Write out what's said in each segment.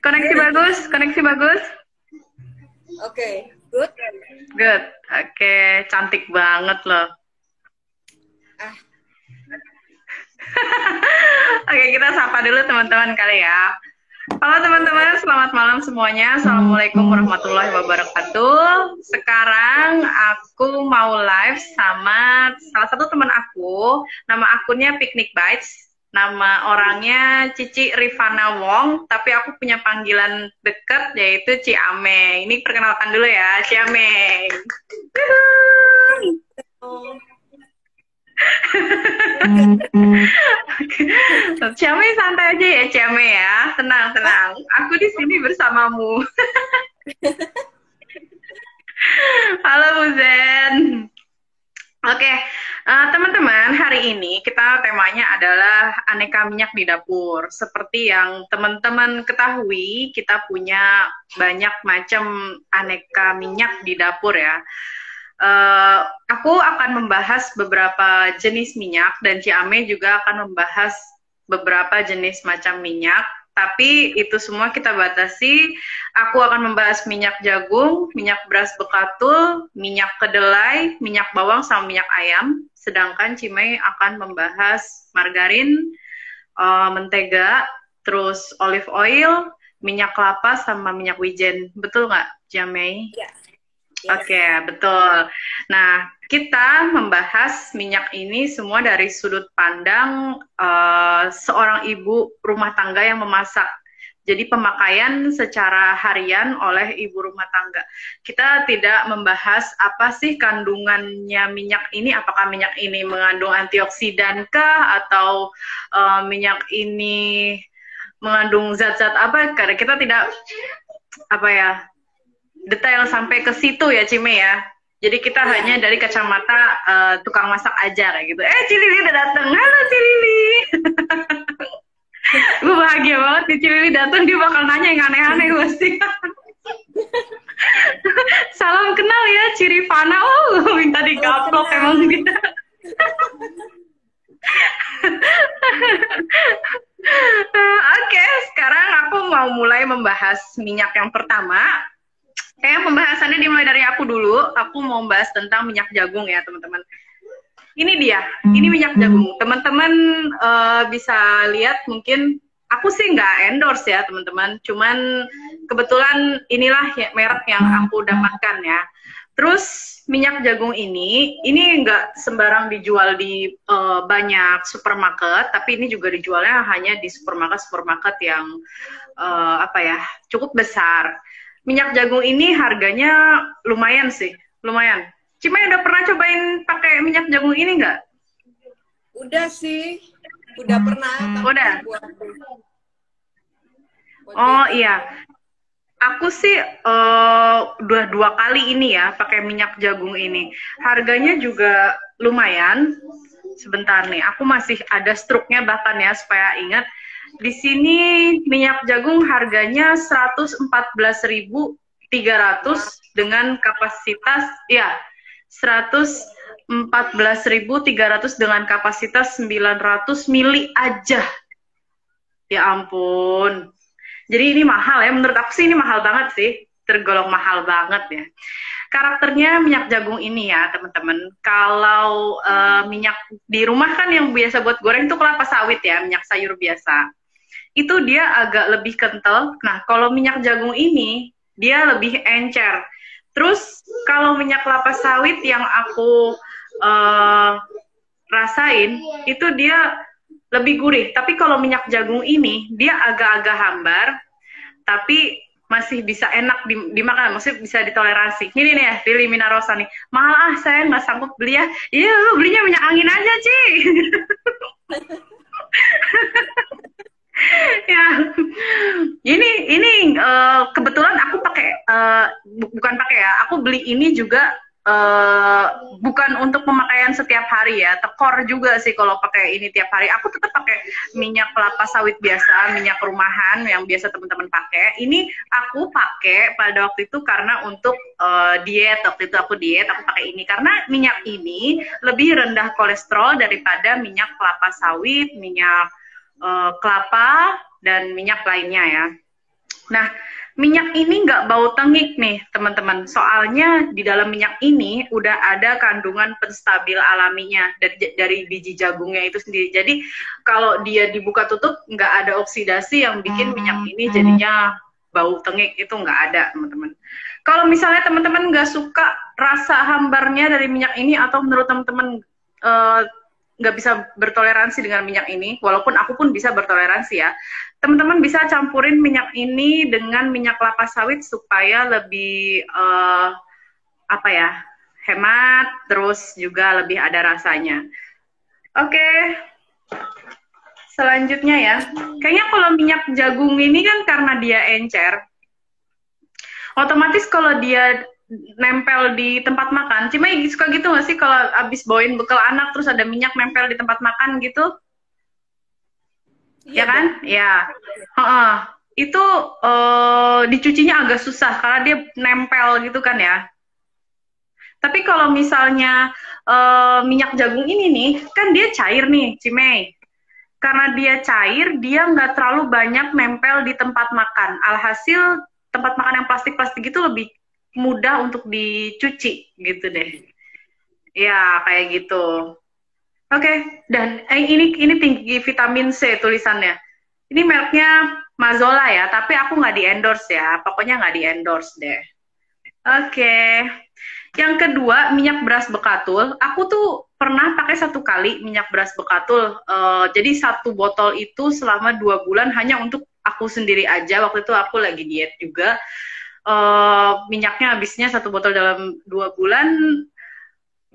Koneksi bagus, koneksi bagus. Oke, good. Good. Oke, cantik banget loh. Ah. Oke, kita sapa dulu teman-teman kali ya. Halo teman-teman, selamat malam semuanya. Assalamualaikum warahmatullahi wabarakatuh. Sekarang aku mau live sama salah satu teman aku. Nama akunnya Picnic Bites. Nama orangnya Cici Rifana Wong, tapi aku punya panggilan dekat yaitu Ci Ame. Ini perkenalkan dulu ya, Ci Ame. Ci Ame santai aja ya, Ci Ame ya. Tenang. Aku di sini bersamamu. Halo Muzen. Oke, teman-teman, hari ini kita temanya adalah aneka minyak di dapur. Seperti yang teman-teman ketahui, kita punya banyak macam aneka minyak di dapur ya. Aku akan membahas beberapa jenis minyak dan Ciame juga akan membahas beberapa jenis macam minyak. Tapi itu semua kita batasi. Aku akan membahas minyak jagung, minyak beras bekatul, minyak kedelai, minyak bawang, sama minyak ayam. Sedangkan Cimei akan membahas margarin, mentega, terus olive oil, minyak kelapa, sama minyak wijen. Betul nggak, Cimei? Ya. Oke, betul. Nah, kita membahas minyak ini semua dari sudut pandang seorang ibu rumah tangga yang memasak. Jadi pemakaian secara harian oleh ibu rumah tangga. Kita tidak membahas apa sih kandungannya minyak ini, apakah minyak ini mengandung antioksidan kah, atau minyak ini mengandung zat-zat apa, karena kita tidak detail sampai ke situ ya Cime ya. Jadi kita hanya dari kacamata tukang masak aja kayak gitu. Cilili udah dateng. Halo Cilili. Gue bahagia banget nih Cilili dateng, dia bakal nanya yang aneh-aneh pasti. Salam kenal ya Cirifana. Oh, minta digaplok emang gitu. Oke, sekarang aku mau mulai membahas minyak yang pertama. Kayak pembahasannya dimulai dari aku dulu. Aku mau membahas tentang minyak jagung ya teman-teman. Ini dia, ini minyak jagung. Teman-teman bisa lihat, mungkin aku sih nggak endorse ya teman-teman. Cuman kebetulan inilah ya, merek yang aku dapatkan ya. Terus minyak jagung ini nggak sembarang dijual di banyak supermarket, tapi ini juga dijualnya hanya di supermarket yang cukup besar. Minyak jagung ini harganya lumayan sih, lumayan. Cimay udah pernah cobain pakai minyak jagung ini nggak? Udah sih, udah pernah. Udah. Oh iya, aku sih udah 2 kali ini ya pakai minyak jagung ini. Harganya juga lumayan. Sebentar nih, aku masih ada struknya bahkan ya supaya ingat. Di sini minyak jagung harganya 114.300 dengan kapasitas 114.300 dengan kapasitas 900 mili aja. Ya ampun. Jadi ini mahal ya, menurut aku sih ini mahal banget sih, tergolong mahal banget ya. Karakternya minyak jagung ini ya teman-teman, kalau minyak di rumah kan yang biasa buat goreng itu kelapa sawit ya, minyak sayur biasa. Itu dia agak lebih kental. Nah, kalau minyak jagung ini, dia lebih encer. Terus, kalau minyak kelapa sawit yang aku rasain, itu dia lebih gurih. Tapi kalau minyak jagung ini, dia agak-agak hambar, tapi masih bisa enak dimakan, maksudnya bisa ditoleransi. Ini nih ya, Lili Minarosa nih. Mahal saya nggak sanggup beli ya. Iya, lu belinya minyak angin aja, Ci. Ya, ini kebetulan aku pakai bukan pakai ya, aku beli ini juga bukan untuk pemakaian setiap hari ya, tekor juga sih kalau pakai ini tiap hari. Aku tetap pakai minyak kelapa sawit biasa, minyak rumahan yang biasa teman-teman pakai. Ini aku pakai pada waktu itu karena untuk diet. Waktu itu aku diet, aku pakai ini karena minyak ini lebih rendah kolesterol daripada minyak kelapa sawit, minyak kelapa dan minyak lainnya ya. Nah, minyak ini nggak bau tengik nih, teman-teman. Soalnya di dalam minyak ini udah ada kandungan penstabil alaminya dari biji jagungnya itu sendiri. Jadi kalau dia dibuka tutup, nggak ada oksidasi yang bikin minyak ini jadinya bau tengik. Itu nggak ada, teman-teman. Kalau misalnya teman-teman nggak suka rasa hambarnya dari minyak ini, atau menurut teman-teman nggak bisa bertoleransi dengan minyak ini, walaupun aku pun bisa bertoleransi ya, teman-teman bisa campurin minyak ini dengan minyak kelapa sawit supaya lebih apa ya, hemat, terus juga lebih ada rasanya. Oke, selanjutnya ya, kayaknya kalau minyak jagung ini kan karena dia encer, otomatis kalau dia nempel di tempat makan, cuma suka gitu nggak sih kalau abis bawain bekal anak terus ada minyak nempel di tempat makan gitu? Iya Ya kan? dong. Ya. Itu dicucinya agak susah karena dia nempel gitu kan ya. Tapi kalau misalnya minyak jagung ini nih, kan dia cair nih, Cimei. Karena dia cair, dia nggak terlalu banyak nempel di tempat makan. Alhasil tempat makan yang plastik-plastik itu lebih mudah untuk dicuci gitu deh. Ya, kayak gitu. Oke, dan ini tinggi vitamin C tulisannya. Ini mereknya Mazola ya, tapi aku nggak di-endorse ya. Pokoknya nggak di-endorse deh. Oke. Yang kedua, minyak beras bekatul. Aku tuh pernah pakai 1 kali minyak beras bekatul. Jadi 1 botol itu selama 2 bulan hanya untuk aku sendiri aja. Waktu itu aku lagi diet juga. Minyaknya habisnya 1 botol dalam 2 bulan.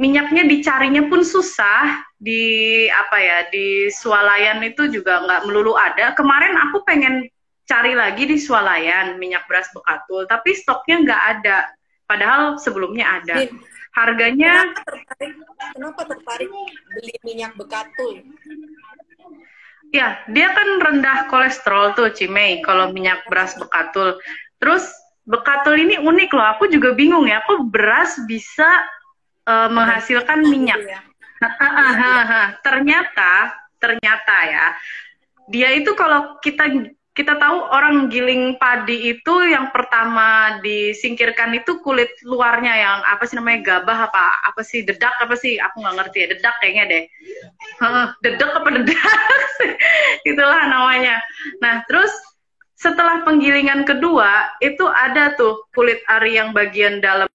Minyaknya dicarinya pun susah, di apa ya, di swalayan itu juga nggak melulu ada. Kemarin aku pengen cari lagi di swalayan minyak beras bekatul, tapi stoknya nggak ada, padahal sebelumnya ada. Din, Harganya kenapa tertarik beli minyak bekatul? ya, dia kan rendah kolesterol tuh, Cimei, kalau minyak beras bekatul. Terus bekatul ini unik loh, aku juga bingung ya, kok beras bisa menghasilkan minyak. Gitu ya. Ternyata ya, dia itu kalau kita tahu orang giling padi itu yang pertama disingkirkan itu kulit luarnya yang apa sih namanya, gabah apa sih, dedak apa sih, aku nggak ngerti ya, dedak kayaknya deh. Dedak apa dedak? Itulah namanya. Nah, terus setelah penggilingan kedua itu ada tuh kulit ari yang bagian dalam,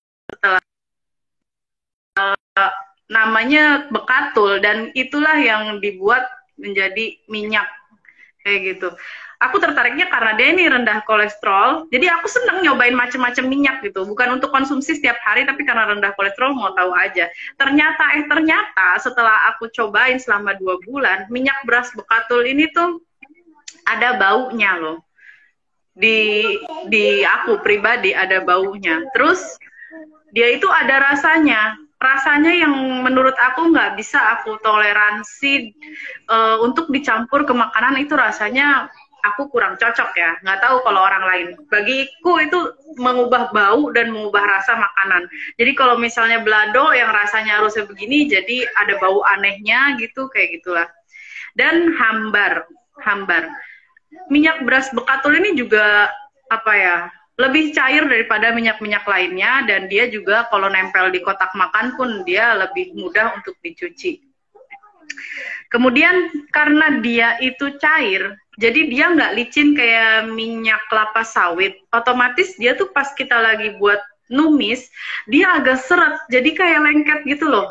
namanya bekatul, dan itulah yang dibuat menjadi minyak kayak gitu. Aku tertariknya karena dia ini rendah kolesterol, jadi aku seneng nyobain macam-macam minyak gitu, bukan untuk konsumsi setiap hari, tapi karena rendah kolesterol mau tahu aja. Ternyata setelah aku cobain selama 2 bulan, minyak beras bekatul ini tuh ada baunya loh. Di aku pribadi ada baunya. Terus dia itu ada rasanya yang menurut aku nggak bisa aku toleransi untuk dicampur ke makanan. Itu rasanya aku kurang cocok ya, nggak tahu kalau orang lain. Bagiku itu mengubah bau dan mengubah rasa makanan. Jadi kalau misalnya balado yang rasanya harusnya begini, jadi ada bau anehnya gitu, kayak gitulah. Dan hambar minyak beras bekatul ini juga apa ya, lebih cair daripada minyak-minyak lainnya, dan dia juga kalau nempel di kotak makan pun dia lebih mudah untuk dicuci. Kemudian karena dia itu cair, jadi dia nggak licin kayak minyak kelapa sawit. Otomatis dia tuh pas kita lagi buat numis, dia agak seret, jadi kayak lengket gitu loh.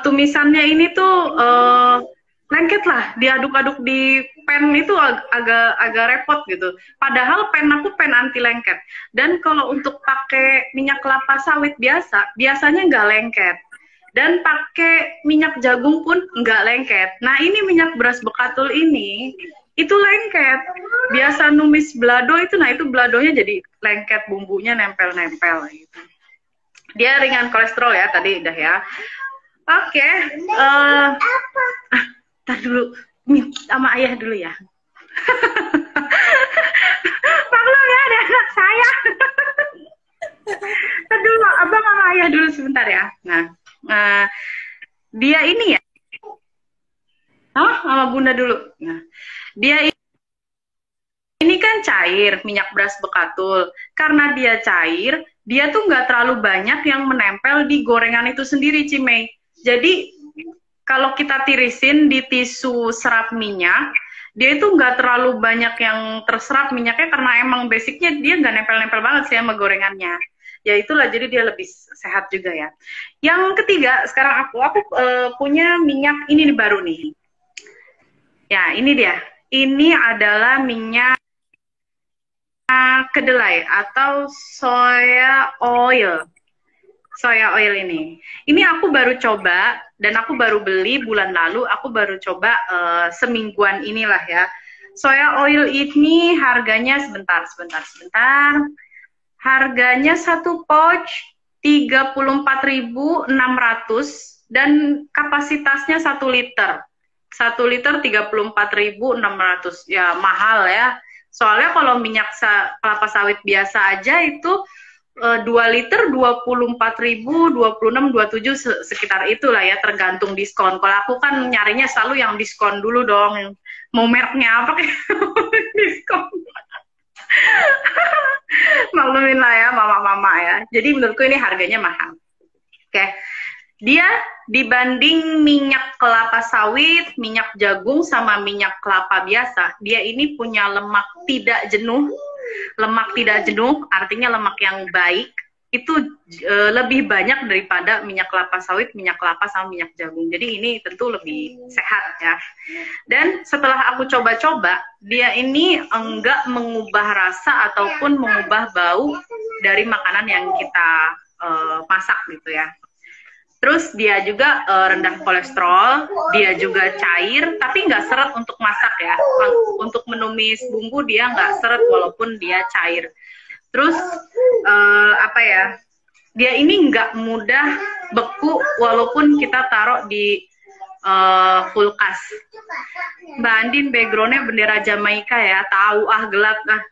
Tumisannya ini tuh lengket lah, diaduk-aduk di pen itu agak repot gitu. Padahal pen aku pen anti lengket. Dan kalau untuk pakai minyak kelapa sawit biasanya nggak lengket. Dan pakai minyak jagung pun nggak lengket. Nah, ini minyak beras bekatul ini itu lengket. Biasa numis balado itu, nah itu baladonya jadi lengket, bumbunya nempel-nempel gitu. Dia ringan kolesterol ya tadi udah ya. Oke. Tar dulu, sama ayah dulu ya. Maklum ya, ada anak saya. Tar dulu, abang sama ayah dulu sebentar ya. Nah, dia ini ya. Sama bunda dulu. Nah, dia ini kan kan cair, minyak beras bekatul. Karena dia cair, dia tuh nggak terlalu banyak yang menempel di gorengan itu sendiri, Cimei. Jadi kalau kita tirisin di tisu serap minyak, dia itu nggak terlalu banyak yang terserap minyaknya karena emang basicnya dia nggak nempel-nempel banget sih sama gorengannya. Ya itulah, jadi dia lebih sehat juga ya. Yang ketiga, sekarang aku punya minyak ini nih, baru nih. Ya, ini dia. Ini adalah minyak kedelai atau soya oil. Soya oil ini. Ini aku baru coba dan aku baru beli bulan lalu. Aku baru coba semingguan inilah ya. Soya oil ini harganya sebentar. Harganya satu pouch 34.600 dan kapasitasnya 1 liter. 1 liter 34.600. Ya mahal ya. Soalnya kalau minyak kelapa sawit biasa aja itu 2 liter 24.000, 26, 27 sekitar itulah ya, tergantung diskon. Kalau aku kan nyarinya selalu yang diskon dulu dong. Mau mereknya apa kayak diskon. Maklumin lah ya mama-mama ya. Jadi menurutku ini harganya mahal. Oke. Dia dibanding minyak kelapa sawit, minyak jagung sama minyak kelapa biasa, dia ini punya lemak tidak jenuh. Lemak tidak jenuh artinya lemak yang baik itu lebih banyak daripada minyak kelapa sawit, minyak kelapa sama minyak jagung. Jadi ini tentu lebih sehat ya. Dan setelah aku coba-coba, dia ini enggak mengubah rasa ataupun mengubah bau dari makanan yang kita masak gitu ya. Terus dia juga rendah kolesterol, dia juga cair, tapi nggak seret untuk masak ya. Untuk menumis bumbu dia nggak seret walaupun dia cair. Terus apa ya? Dia ini nggak mudah beku walaupun kita taruh di kulkas. Mbak Andin backgroundnya bendera Jamaika ya, tahu gelap ah.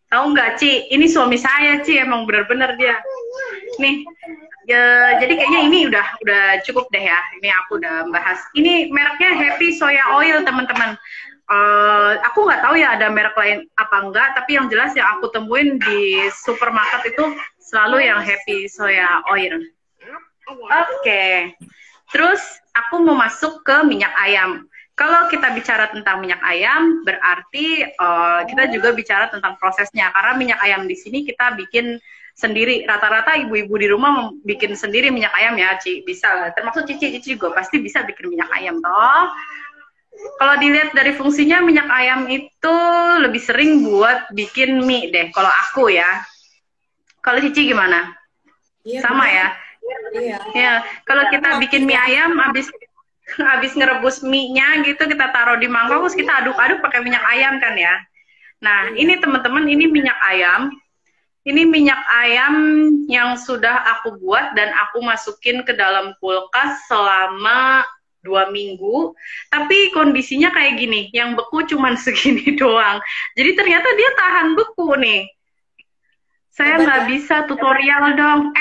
Tahu nggak Ci? Ini suami saya Ci, emang bener-bener dia. Nih. Ya, jadi kayaknya ini udah cukup deh ya. Ini aku udah bahas. Ini mereknya Happy Soya Oil teman-teman. Aku nggak tahu ya ada merek lain apa enggak, tapi yang jelas yang aku temuin di supermarket itu selalu yang Happy Soya Oil. Oke. Terus aku mau masuk ke minyak ayam. Kalau kita bicara tentang minyak ayam, berarti kita juga bicara tentang prosesnya. Karena minyak ayam di sini kita bikin sendiri. Rata-rata ibu-ibu di rumah bikin sendiri minyak ayam ya, Ci. Bisa lah. Termasuk Cici juga pasti bisa bikin minyak ayam toh. Kalau dilihat dari fungsinya, minyak ayam itu lebih sering buat bikin mie deh. Kalau aku ya. Kalau Cici gimana? Iya, sama bener. ya? Iya. Ya. Kalau kita bikin mie ayam, habis ngerebus mie-nya gitu, kita taruh di mangkok, terus kita aduk-aduk pakai minyak ayam kan ya. Nah, ini teman-teman, ini minyak ayam. Ini minyak ayam yang sudah aku buat dan aku masukin ke dalam kulkas selama 2 minggu. Tapi kondisinya kayak gini, yang beku cuman segini doang. Jadi ternyata dia tahan beku nih. Saya nggak bisa tutorial dong.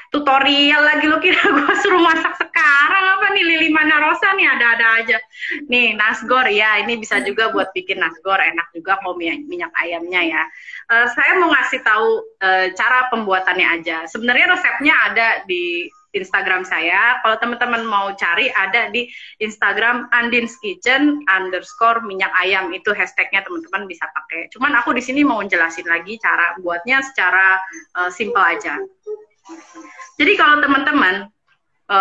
Tutorial lagi, lo kira gue suruh masak sekarang apa nih? Lili Mana Rosa nih ada-ada aja. Nih nasgor ya, ini bisa juga buat bikin nasgor, enak juga kalau minyak ayamnya ya. Saya mau ngasih tahu cara pembuatannya aja. Sebenarnya resepnya ada di Instagram saya. Kalau teman-teman mau cari, ada di Instagram Andin's Kitchen _minyak ayam. Itu hashtagnya teman-teman bisa pakai. Cuman aku di sini mau jelasin lagi cara buatnya secara simple aja. Jadi kalau teman-teman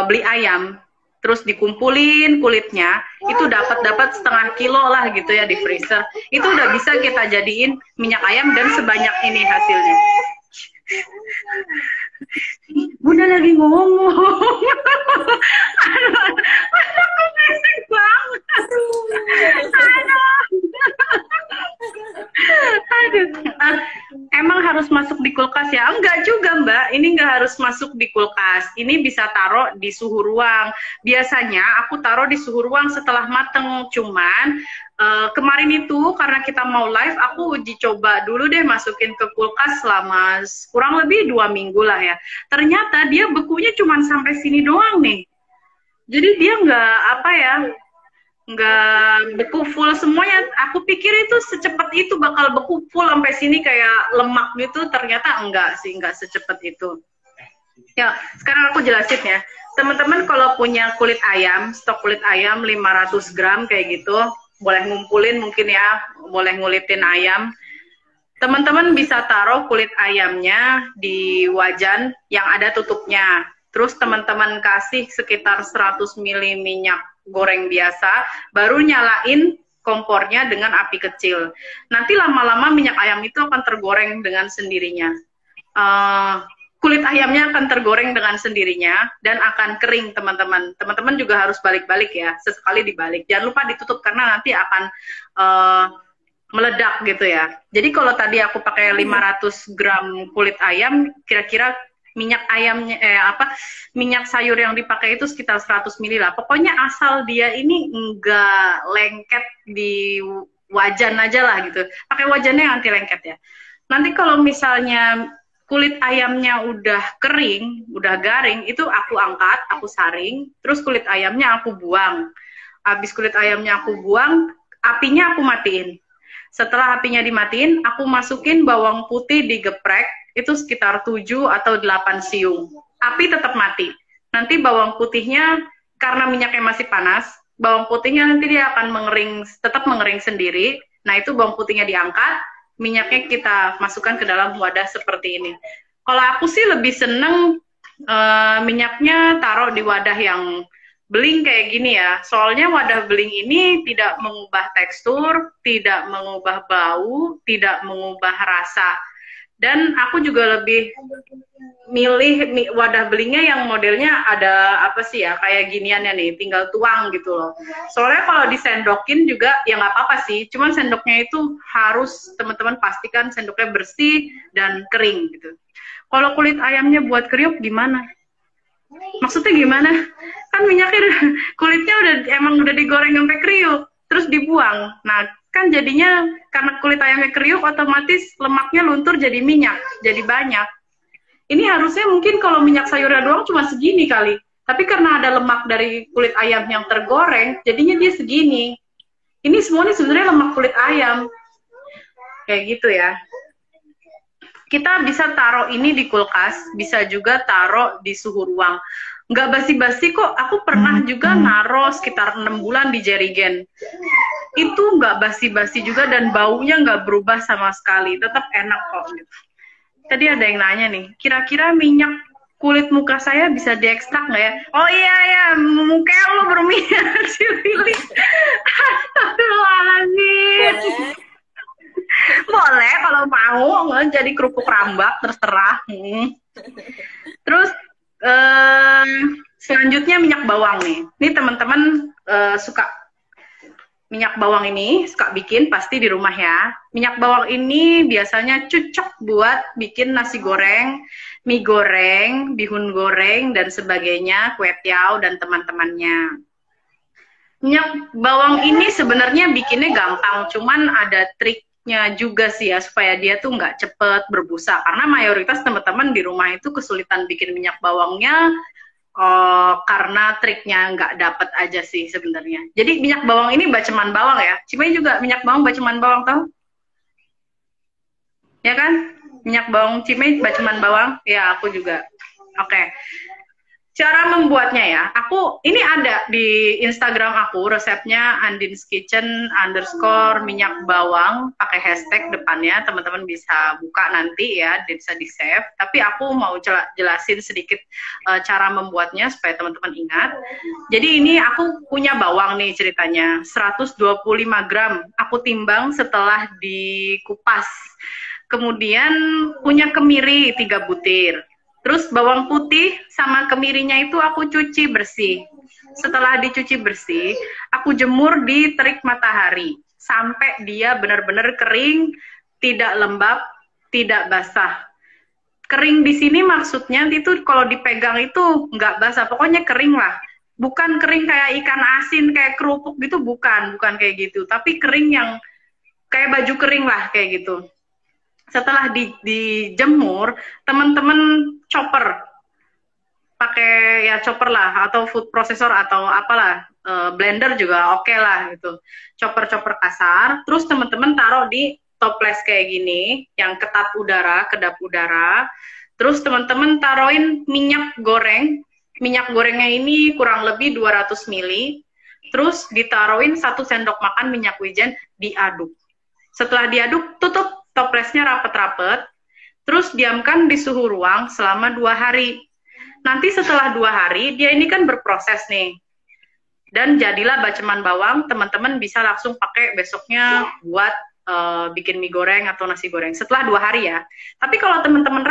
beli ayam, terus dikumpulin kulitnya, itu dapat setengah kilo lah gitu ya di freezer. Itu udah bisa kita jadiin minyak ayam dan sebanyak ini hasilnya. Bunda lagi ngomong. Aduh, aku berisik banget. Emang harus masuk di kulkas ya? Enggak juga Mbak, ini enggak harus masuk di kulkas. Ini bisa taruh di suhu ruang. Biasanya aku taruh di suhu ruang setelah mateng. Cuman kemarin itu karena kita mau live, aku uji coba dulu deh masukin ke kulkas selama kurang lebih 2 minggu lah ya. Ternyata dia bekunya cuma sampai sini doang nih. Jadi dia nggak nggak beku full semuanya. Aku pikir itu secepat itu bakal beku full sampai sini kayak lemak gitu, ternyata enggak sih, enggak secepat itu. Ya, sekarang aku jelasin ya. Teman-teman kalau punya kulit ayam, stok kulit ayam 500 gram kayak gitu, boleh ngumpulin mungkin ya, boleh ngulitin ayam. Teman-teman bisa taruh kulit ayamnya di wajan yang ada tutupnya. Terus teman-teman kasih sekitar 100 ml minyak goreng biasa, baru nyalain kompornya dengan api kecil. Nanti lama-lama minyak ayam itu akan tergoreng dengan sendirinya. Kulit ayamnya akan tergoreng dengan sendirinya dan akan kering, teman-teman. Teman-teman juga harus balik-balik ya, sesekali dibalik. Jangan lupa ditutup karena nanti akan meledak gitu ya. Jadi kalau tadi aku pakai 500 gram kulit ayam, kira-kira minyak ayamnya minyak sayur yang dipakai itu sekitar 100 ml lah. Pokoknya asal dia ini enggak lengket di wajan aja lah gitu. Pakai wajannya yang anti lengket ya. Nanti kalau misalnya kulit ayamnya udah kering, udah garing, itu aku angkat, aku saring, terus kulit ayamnya aku buang. Habis kulit ayamnya aku buang, apinya aku matiin. Setelah apinya dimatiin, aku masukin bawang putih digeprek, itu sekitar 7 atau 8 siung. Api tetap mati. Nanti bawang putihnya, karena minyaknya masih panas, bawang putihnya nanti dia akan mengering, tetap mengering sendiri. Nah itu bawang putihnya diangkat, minyaknya kita masukkan ke dalam wadah seperti ini. Kalau aku sih lebih seneng minyaknya taruh di wadah yang beling kayak gini ya, soalnya wadah beling ini tidak mengubah tekstur, tidak mengubah bau, tidak mengubah rasa. Dan aku juga lebih milih wadah belingnya yang modelnya ada apa sih ya, kayak giniannya nih, tinggal tuang gitu loh. Soalnya kalau disendokin juga ya nggak apa-apa sih, cuman sendoknya itu harus teman-teman pastikan sendoknya bersih dan kering gitu. Kalau kulit ayamnya buat kriuk gimana? Maksudnya gimana? Kan minyaknya kulitnya emang udah digoreng sampai kriuk, terus dibuang. Nah, kan jadinya karena kulit ayamnya kriuk, otomatis lemaknya luntur jadi minyak, jadi banyak. Ini harusnya mungkin kalau minyak sayurnya doang cuma segini kali. Tapi karena ada lemak dari kulit ayam yang tergoreng, jadinya dia segini. Ini semua nih sebenarnya lemak kulit ayam. Kayak gitu ya. Kita bisa taruh ini di kulkas, bisa juga taruh di suhu ruang. Nggak basi-basi kok, aku pernah juga naruh sekitar 6 bulan di jerigen. Itu nggak basi-basi juga dan baunya nggak berubah sama sekali, tetap enak kok. Tadi ada yang nanya nih, kira-kira minyak kulit muka saya bisa diekstrak nggak ya? Oh iya ya, muka lo berminyak sih, Lili. Astagfirullahaladzim. Boleh kalau mau jadi kerupuk rambak terserah. Terus selanjutnya minyak bawang nih. Ini teman-teman suka minyak bawang ini, suka bikin pasti di rumah ya. Minyak bawang ini biasanya cocok buat bikin nasi goreng, mie goreng, bihun goreng dan sebagainya, kue tiaw dan teman-temannya. Minyak bawang ini sebenarnya bikinnya gampang, cuman ada triknya juga sih ya supaya dia tuh nggak cepet berbusa. Karena mayoritas teman-teman di rumah itu kesulitan bikin minyak bawangnya karena triknya nggak dapet aja sih sebenarnya. Jadi minyak bawang ini baceman bawang ya. Cimay juga minyak bawang baceman bawang tau? Ya kan? Minyak bawang Cimay baceman bawang. Ya aku juga. Oke. Cara membuatnya ya, ini ada di Instagram aku, resepnya Andin's Kitchen _ minyak bawang, pakai hashtag depannya, teman-teman bisa buka nanti ya, bisa di save. Tapi aku mau jelasin sedikit cara membuatnya supaya teman-teman ingat. Jadi ini aku punya bawang nih ceritanya, 125 gram, aku timbang setelah dikupas. Kemudian punya kemiri 3 butir. Terus bawang putih sama kemirinya itu aku cuci bersih. Setelah dicuci bersih, aku jemur di terik matahari sampai dia benar-benar kering, tidak lembab, tidak basah. Kering di sini maksudnya itu kalau dipegang itu nggak basah, pokoknya kering lah. Bukan kering kayak ikan asin, kayak kerupuk gitu, bukan kayak gitu. Tapi kering yang kayak baju kering lah, kayak gitu. Setelah dijemur, teman-teman chopper. pakai ya chopper lah atau food processor atau apalah, blender juga oke lah gitu. Chopper-chopper kasar, terus teman-teman taruh di toples kayak gini yang kedap udara. Terus teman-teman taruhin minyak goreng. Minyak gorengnya ini kurang lebih 200 ml. Terus ditaruhin 1 sendok makan minyak wijen, diaduk. Setelah diaduk, tutup toplesnya rapet-rapet. Terus diamkan di suhu ruang selama 2 hari. Nanti setelah 2 hari, dia ini kan berproses nih. Dan jadilah baceman bawang, teman-teman bisa langsung pakai besoknya buat bikin mie goreng atau nasi goreng. Setelah 2 hari ya. Tapi kalau teman-teman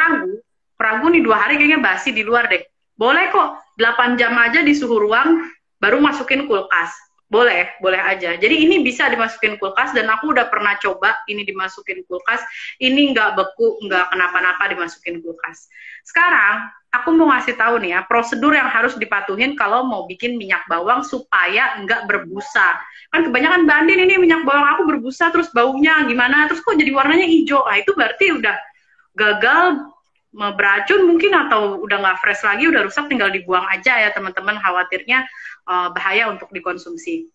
ragu nih 2 hari kayaknya basi di luar deh. Boleh kok, 8 jam aja di suhu ruang, baru masukin kulkas. Boleh aja. Jadi ini bisa dimasukin kulkas, dan aku udah pernah coba ini dimasukin kulkas. Ini nggak beku, nggak kenapa-napa dimasukin kulkas. Sekarang, aku mau ngasih tahu nih ya, prosedur yang harus dipatuhin kalau mau bikin minyak bawang supaya nggak berbusa. Kan kebanyakan bandin ini minyak bawang aku berbusa, terus baunya gimana, terus kok jadi warnanya hijau. Nah, itu berarti udah gagal, beracun mungkin, atau udah nggak fresh lagi, udah rusak, tinggal dibuang aja ya teman-teman, khawatirnya bahaya untuk dikonsumsi.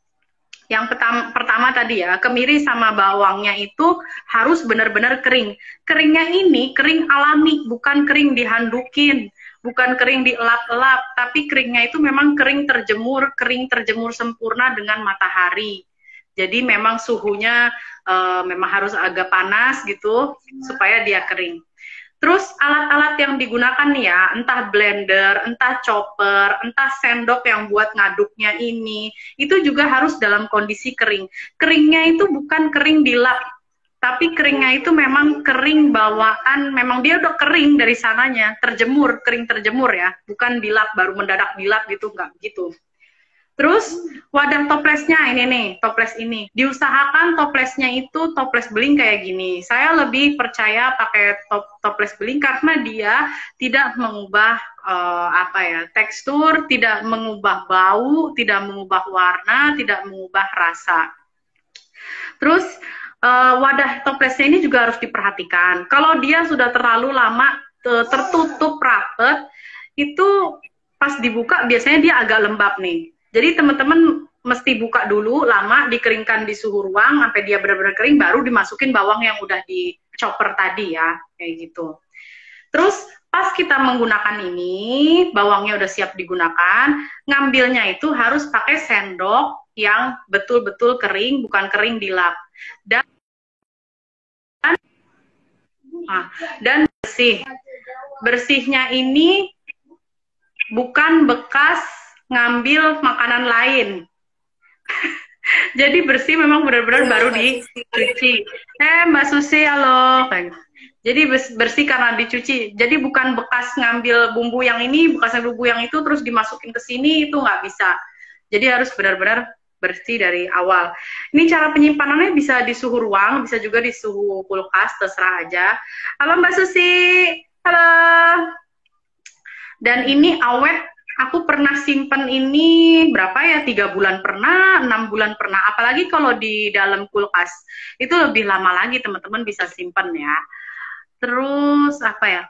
Yang pertama tadi ya, kemiri sama bawangnya itu harus benar-benar kering. Keringnya ini kering alami, bukan kering dihandukin, bukan kering dielap-elap, tapi keringnya itu memang kering terjemur sempurna dengan matahari. Jadi memang suhunya memang harus agak panas gitu supaya dia kering. Terus alat-alat yang digunakan nih ya, entah blender, entah chopper, entah sendok yang buat ngaduknya ini, itu juga harus dalam kondisi kering. Keringnya itu bukan kering dilap, tapi keringnya itu memang kering bawaan, memang dia udah kering dari sananya, kering terjemur ya, bukan dilap, baru mendadak dilap gitu, nggak begitu. Terus wadah toplesnya ini nih, toples ini. Diusahakan toplesnya itu toples beling kayak gini. Saya lebih percaya pakai toples beling karena dia tidak mengubah tekstur, tidak mengubah bau, tidak mengubah warna, tidak mengubah rasa. Terus wadah toplesnya ini juga harus diperhatikan. Kalau dia sudah terlalu lama tertutup rapet, itu pas dibuka biasanya dia agak lembab nih. Jadi teman-teman mesti buka dulu lama, dikeringkan di suhu ruang sampai dia benar-benar kering, baru dimasukin bawang yang udah di chopper tadi ya, kayak gitu. Terus pas kita menggunakan ini, bawangnya udah siap digunakan, ngambilnya itu harus pakai sendok yang betul-betul kering, bukan kering dilap. Dan bersih. Bersihnya ini bukan bekas ngambil makanan lain. Jadi bersih memang benar-benar baru dicuci. Mbak Susi, halo. Jadi bersih karena dicuci. Jadi bukan bekas ngambil bumbu yang ini, bekas bumbu yang itu, terus dimasukin ke sini, itu nggak bisa. Jadi harus benar-benar bersih dari awal. Ini cara penyimpanannya bisa di suhu ruang, bisa juga di suhu kulkas, terserah aja. Halo Mbak Susi, halo. Dan ini awet. Aku pernah simpen ini berapa ya, 3 bulan pernah, 6 bulan pernah. Apalagi kalau di dalam kulkas, itu lebih lama lagi teman-teman bisa simpen ya. Terus apa ya,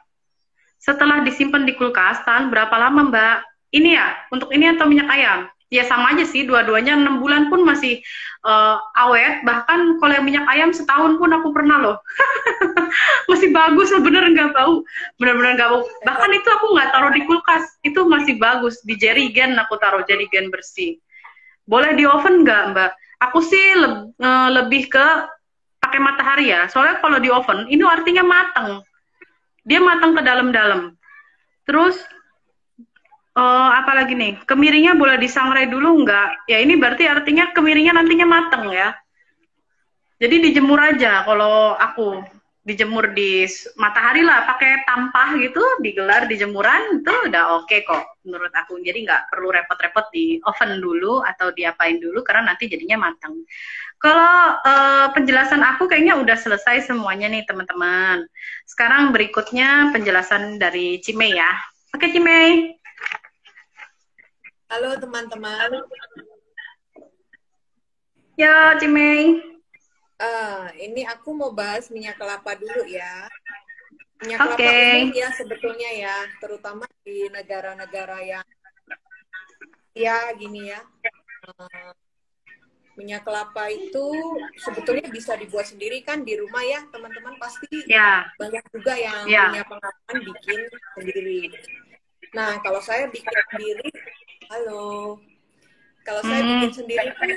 setelah disimpan di kulkas, tahan berapa lama Mbak? Ini ya, untuk ini atau minyak ayam? Ya sama aja sih, dua-duanya 6 bulan pun masih awet. Bahkan kalau yang minyak ayam setahun pun aku pernah loh. Masih bagus, bener nggak bau. Bener-bener nggak bau. Bahkan itu aku nggak taruh di kulkas, itu masih bagus. Di jerigen aku taruh, jerigen bersih. Boleh di oven nggak Mbak? Aku sih lebih ke pakai matahari ya. Soalnya kalau di oven, ini artinya mateng. Dia matang ke dalam-dalam. Terus apalagi nih, kemirinya boleh disangrai dulu nggak? Ya ini berarti artinya kemirinya nantinya mateng ya. Jadi dijemur aja. Kalau aku dijemur di matahari lah, pakai tampah gitu, digelar di jemuran, itu udah oke kok menurut aku. Jadi nggak perlu repot-repot di oven dulu atau diapain dulu karena nanti jadinya mateng. Kalau penjelasan aku kayaknya udah selesai semuanya nih teman-teman. Sekarang berikutnya penjelasan dari Cimei ya. Oke Cimei. Halo teman-teman. Ya Cimei. Ini aku mau bahas minyak kelapa dulu ya. Minyak Oke. kelapa umum ya sebetulnya ya, terutama di negara-negara yang ya gini ya. eh, Minyak kelapa itu sebetulnya bisa dibuat sendiri kan di rumah ya, teman-teman pasti Ya, banyak juga yang ya. punya pengalaman bikin sendiri. Nah, kalau saya bikin sendiri, halo, kalau saya bikin Hmm, sendiri tuh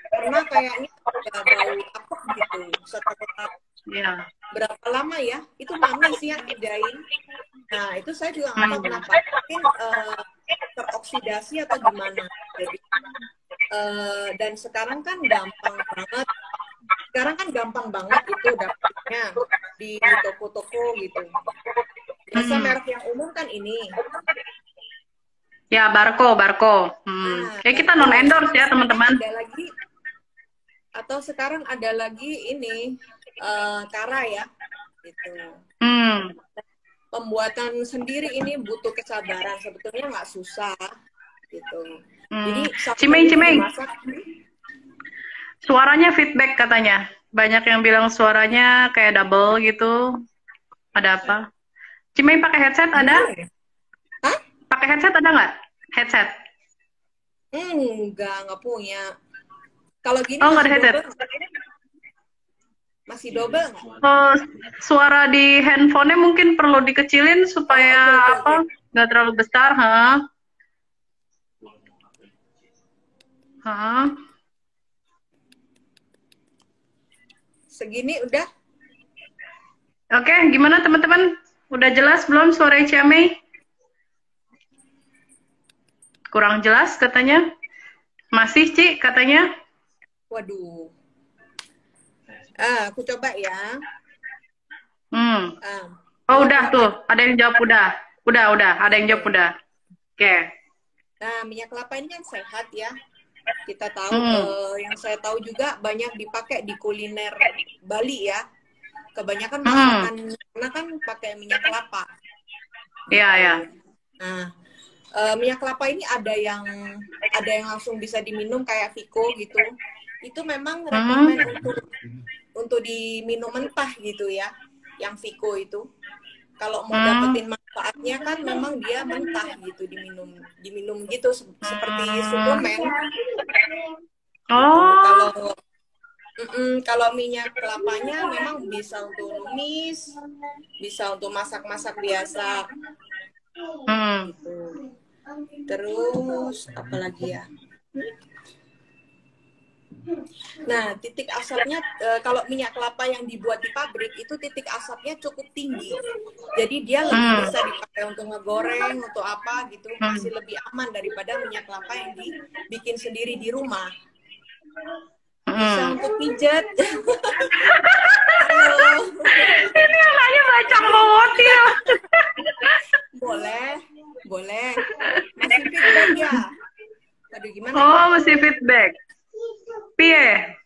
pernah kayaknya ada bau apa gitu. Setelah ya. berapa lama ya, itu mami sih yang kerjain. Nah, itu saya juga nggak tahu Hmm. kenapa. Mungkin teroksidasi atau gimana. Jadi, dan sekarang kan gampang banget. Sekarang kan gampang banget itu dapetnya di toko-toko gitu. Biasa Hmm. merek yang umum kan ini. Ya, Barco, Barco. Nah, Ya, kita non Barco. endorse Atau ya, sekarang teman-teman. ada lagi, ini Kara ya, gitu. Hmm. Pembuatan sendiri ini butuh kesabaran. Sebetulnya nggak susah, gitu. Jadi sampai Cimeng, itu Cimeng. dimasak. Suaranya feedback katanya. Banyak yang bilang suaranya kayak double gitu. Ada apa? Cimeng pakai headset ada? Gimana ya? Hah? Pakai headset ada nggak? Headset. Nggak punya. Kalau gini Oh, nggak masih ada headset. double? Masih double nggak? Oh, suara di handphonenya mungkin perlu dikecilin supaya Oh, oke, apa? oke. Nggak terlalu besar, ha? Ha? Segini udah? Oke, gimana teman-teman? Udah jelas belum suara Ciamei? Kurang jelas katanya. Masih, Ci, katanya. Waduh. Aku coba ya. Hmm. Ah, Oh, minyak udah kelapa. tuh. Ada yang jawab udah. Udah. Ada yang jawab Oke. udah. Oke. Nah, minyak kelapa ini kan sehat ya. Kita tahu, Hmm. yang saya tahu juga banyak dipakai di kuliner Bali ya. Kebanyakan Hmm. masakan karena kan pakai minyak kelapa. Iya, Gitu. ya. Nah, minyak kelapa ini ada yang langsung bisa diminum kayak Viko gitu. Itu memang Hmm. rekomen untuk diminum mentah gitu ya. Yang Viko itu. Kalau mau dapetin manfaatnya kan memang dia mentah gitu diminum gitu seperti suplemen gitu. Oh. Kalau minyak kelapanya memang bisa untuk numis, bisa untuk masak-masak biasa gitu. Terus apa lagi ya? Nah, titik asapnya kalau minyak kelapa yang dibuat di pabrik itu titik asapnya cukup tinggi. Jadi dia lebih bisa dipakai untuk ngegoreng, untuk apa gitu, masih lebih aman daripada minyak kelapa yang dibikin sendiri di rumah. Bisa untuk pijat. Halo. Ini anaknya bacang banget ya. Boleh. Masih feedback ya? Aduh, gimana ya? Oh, masih feedback. Pie.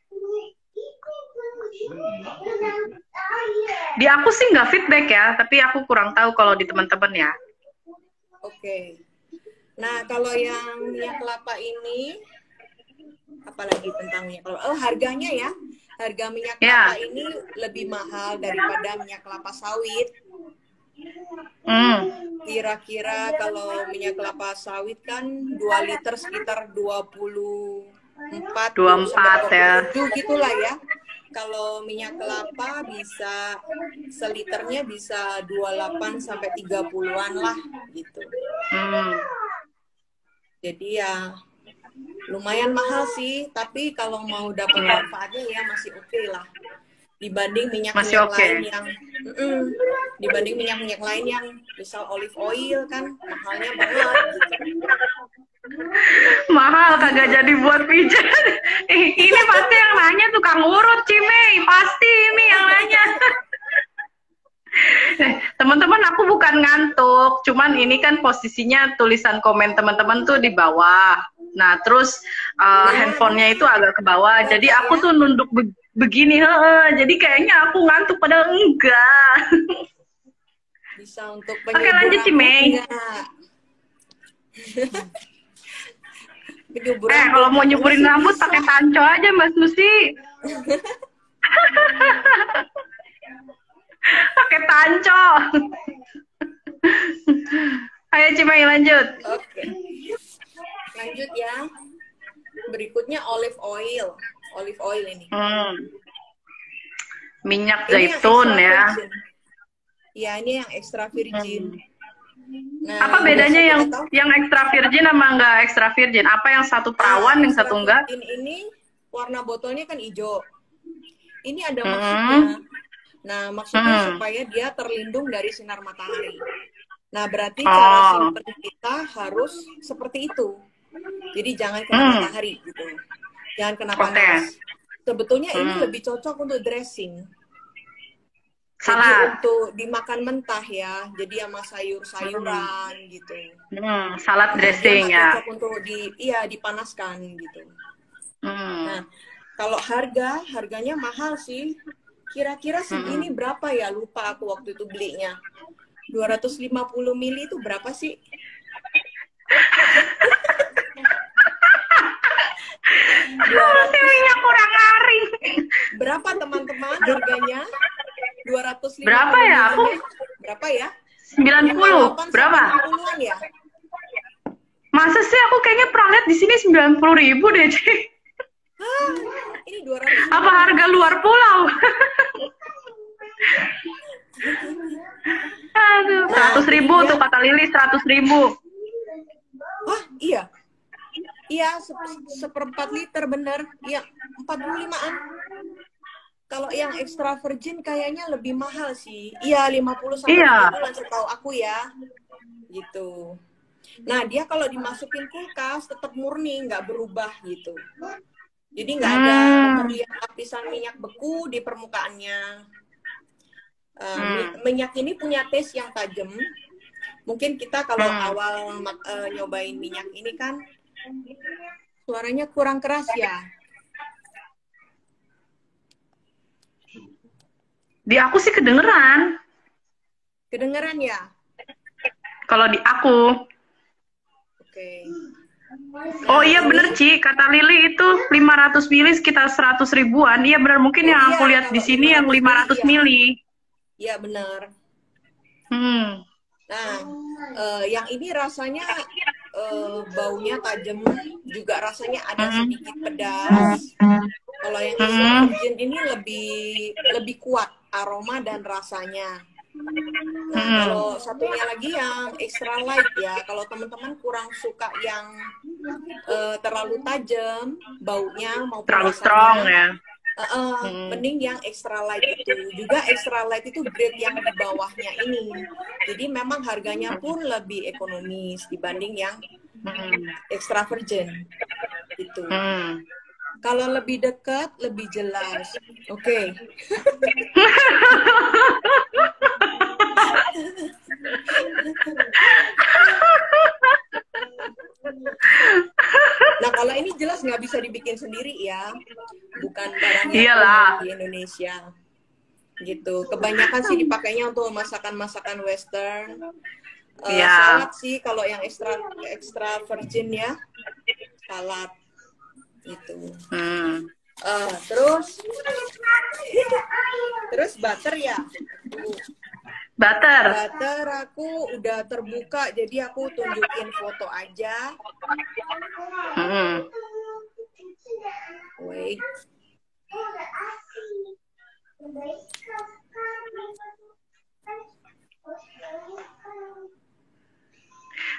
Di aku sih nggak feedback ya, tapi aku kurang tahu kalau di teman-teman ya. Oke. Nah, kalau yang minyak kelapa ini, apalagi tentang minyak kelapa? Oh, harganya ya. Harga minyak kelapa ini lebih mahal daripada minyak kelapa sawit. Kira-kira kalau minyak kelapa sawit kan 2 liter sekitar 24 ya. 27 gitulah ya. Kalau minyak kelapa bisa seliternya bisa 28 sampai 30-an lah gitu. Jadi ya lumayan mahal sih, tapi kalau mau dapat manfaatnya ya masih oke lah. Dibanding minyak-minyak lain yang dibanding minyak-minyak lain yang misal olive oil kan mahalnya banget gitu. Mahal kagak jadi buat pijat. Ini pasti yang nanya tukang urut, Cimei. Pasti ini yang nanya. Teman-teman, aku bukan ngantuk, cuman ini kan posisinya tulisan komen teman-teman tuh di bawah. Nah, terus handphonenya itu agak ke bawah, jadi aku tuh nunduk begini, jadi kayaknya aku ngantuk padahal enggak. Bisa untuk Oke, lanjut Cimei. Kalau mau nyuburin rambut pakai tanco aja Mas Nusi. Pakai tanco. Ayo Cimai lanjut. Oke. Lanjut ya. Berikutnya olive oil. Olive oil ini. Minyak zaitun ya. Ya, ini yang extra virgin. Nah, apa bedanya yang extra virgin sama enggak extra virgin? Apa yang satu perawan, yang satu enggak? Ini warna botolnya kan hijau. Ini ada maksudnya. Nah, maksudnya supaya dia terlindung dari sinar matahari. Nah, berarti cara simpen kita harus seperti itu. Jadi jangan kena matahari gitu. Jangan kena panas. Sebetulnya ini lebih cocok untuk dressing. Salad. Jadi untuk dimakan mentah ya. Jadi sama sayur-sayuran gitu. Salad dressing ya. Cocok untuk dipanaskan gitu. Nah, kalau harganya mahal sih. Kira-kira segini berapa ya? Lupa aku waktu itu belinya. 250 mili itu berapa sih? Minyak kurang garing. Berapa teman-teman harganya? 250 berapa ya? Aku berapa ya? 90. Berapa? 90-an ya? Masa sih aku kayaknya pernah lihat di sini 90.000 deh, Cik. Ini 200. Apa harga luar pulau? Aduh, 100.000 tuh kata Lili, 100.000. Wah, iya. Iya, seperempat liter bener. Iya, 45-an. Kalau yang extra virgin kayaknya lebih mahal sih. Iya, 50 sampai 50 setahu aku ya. Gitu. Nah, dia kalau dimasukin kulkas tetap murni, nggak berubah gitu. Jadi nggak ada terlihat lapisan minyak beku di permukaannya. Minyak ini punya taste yang tajam. Mungkin kita kalau awal nyobain minyak ini kan suaranya kurang keras ya. Di aku sih kedengeran. Kedengeran ya? Kalau di aku. Oke. Oh iya bener Ci, kata Lili itu 500 mili sekitar 100 ribuan. Iya bener, mungkin yang aku lihat di sini yang 500 mili. Iya benar. Nah, yang ini rasanya baunya tajam, juga rasanya ada sedikit pedas. Kalau yang extra virgin ini lebih kuat aroma dan rasanya. Nah, kalau satunya lagi yang extra light ya, kalau teman-teman kurang suka yang terlalu tajam baunya maupun terlalu rasanya, strong ya. Mending yang extra light itu. Juga extra light itu grade yang di bawahnya ini. Jadi memang harganya pun lebih ekonomis dibanding yang extra virgin gitu. Kalau lebih dekat, lebih jelas. Oke. Nah, kalau ini jelas nggak bisa dibikin sendiri ya. Bukan barangnya di Indonesia. Gitu. Kebanyakan sih dipakainya untuk masakan-masakan western. Salad sih kalau yang extra virgin ya. Salad. Gitu. Terus butter ya. Butter aku udah terbuka, jadi aku tunjukin foto aja. Wait.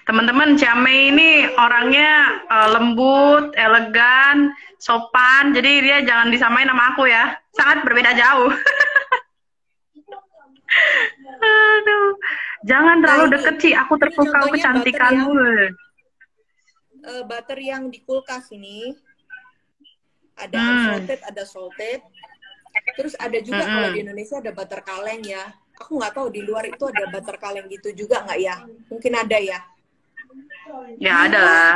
Teman-teman, Came ini orangnya lembut, elegan, sopan, jadi dia jangan disamain sama aku ya. Sangat berbeda jauh. Aduh, jangan terlalu deket Ci, aku terpukau kecantikanmu. Butter yang di kulkas ini ada unsalted, ada salted. Terus ada juga kalau di Indonesia ada butter kaleng ya. Aku nggak tahu di luar itu ada butter kaleng gitu juga nggak ya? Mungkin ada ya. Ya ada lah.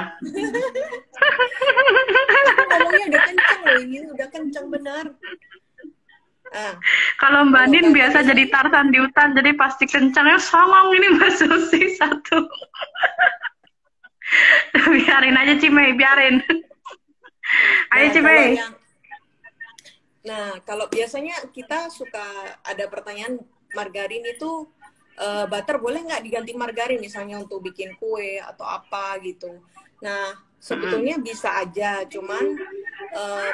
Aku ngomongnya udah kenceng loh ini, udah kenceng benar. Kalau Mbak Nin biasa jadi Tarzan di hutan, jadi pasti kencangnya songong ini Mbak Susi satu. Biarin aja Cimei, biarin. Ayo Cimei. Nah, kalau biasanya kita suka ada pertanyaan, margarin itu butter boleh nggak diganti margarin misalnya untuk bikin kue atau apa gitu. Nah, sebetulnya bisa aja, cuman